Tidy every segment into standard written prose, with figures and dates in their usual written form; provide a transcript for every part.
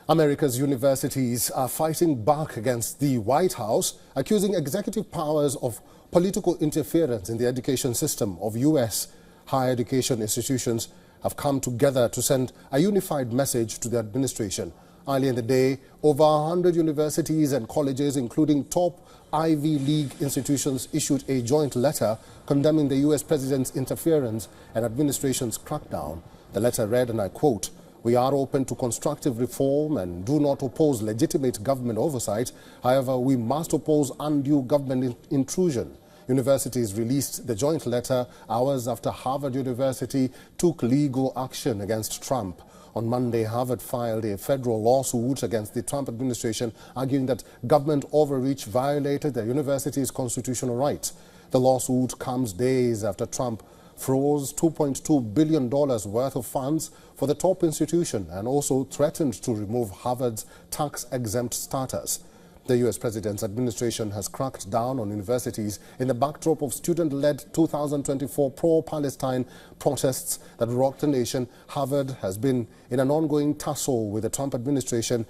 America's universities are fighting back against the White House, accusing executive powers of political interference in the education system of U.S. higher education institutions have come together to send a unified message to the administration. Earlier in the day, over 100 universities and colleges, including top Ivy League institutions, issued a joint letter condemning the U.S. president's interference and administration's crackdown. The letter read, and I quote, "We are open to constructive reform and do not oppose legitimate government oversight. However, we must oppose undue government intrusion." Universities released the joint letter hours after Harvard University took legal action against Trump. On Monday, Harvard filed a federal lawsuit against the Trump administration, arguing that government overreach violated the university's constitutional rights. The lawsuit comes days after Trump froze $2.2 billion worth of funds for the top institution and also threatened to remove Harvard's tax-exempt status. The U.S. president's administration has cracked down on universities in the backdrop of student-led 2024 pro-Palestine protests that rocked the nation. Harvard has been in an ongoing tussle with the Trump administration.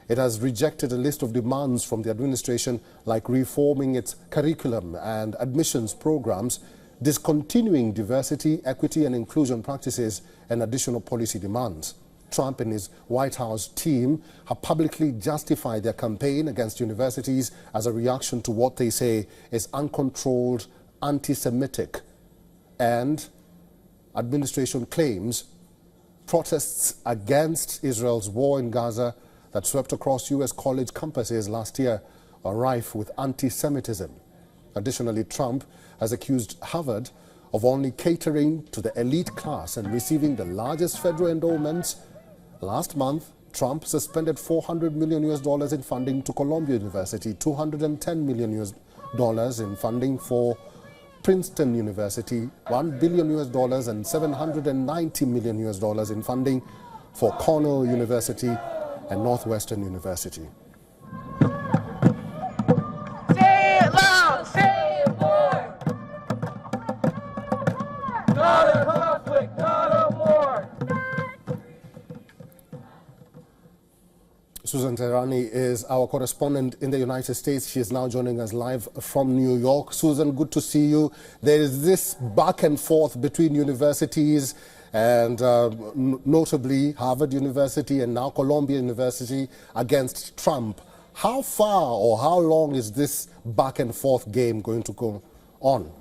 It has rejected a list of demands from the administration, like reforming its curriculum and admissions programs, discontinuing diversity, equity and inclusion practices, and additional policy demands. Trump and his White House team have publicly justified their campaign against universities as a reaction to what they say is uncontrolled anti-Semitic and administration claims protests against Israel's war in Gaza that swept across U.S. college campuses last year are rife with anti-Semitism. Additionally, Trump has accused Harvard of only catering to the elite class and receiving the largest federal endowments. Last month, Trump suspended $400 million in funding to Columbia University, $210 million in funding for Princeton University, $1 billion and $790 million in funding for Cornell University and Northwestern University. Say it loud, say it more. Not a conflict, not a war. Susan Tehrani is our correspondent in the United States. She is now joining us live from New York. Susan, good to see you. There is this back and forth between universities and notably Harvard University and now Columbia University against Trump. How far or how long is this back and forth game going to go on?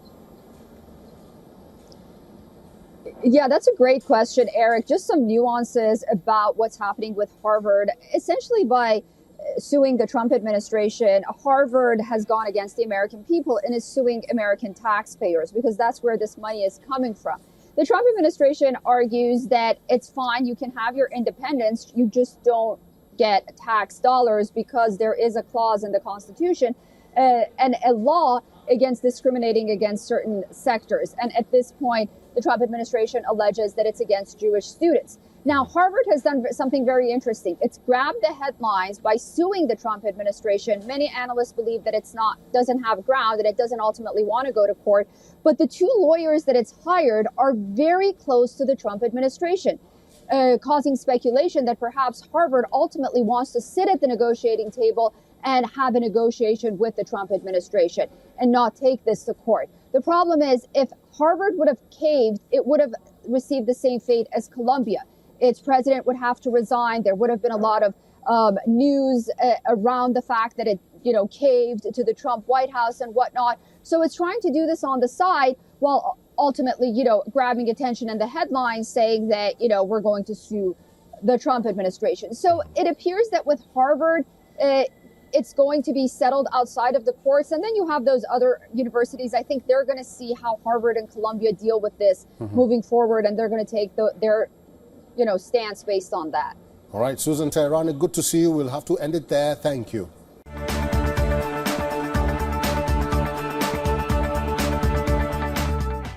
Yeah, that's a great question, Eric. Just some nuances about what's happening with Harvard. Essentially, by suing the Trump administration, Harvard has gone against the American people and is suing American taxpayers because that's where this money is coming from. The Trump administration argues that it's fine, you can have your independence, you just don't get tax dollars because there is a clause in the Constitution and a law against discriminating against certain sectors. And at this point, the Trump administration alleges that it's against Jewish students. Now, Harvard has done something very interesting. It's grabbed the headlines by suing the Trump administration. Many analysts believe that doesn't have ground, that it doesn't ultimately want to go to court. But the two lawyers that it's hired are very close to the Trump administration, causing speculation that perhaps Harvard ultimately wants to sit at the negotiating table and have a negotiation with the Trump administration and not take this to court. The problem is, if Harvard would have caved, it would have received the same fate as Columbia. Its president would have to resign. There would have been a lot of news around the fact that it, caved to the Trump White House and whatnot. So it's trying to do this on the side while ultimately, grabbing attention in the headlines saying that, we're going to sue the Trump administration. So it appears that with Harvard, it's going to be settled outside of the courts. And then you have those other universities. I think they're going to see how Harvard and Columbia deal with this moving forward. And they're going to take their stance based on that. All right, Susan Tehrani, good to see you. We'll have to end it there. Thank you.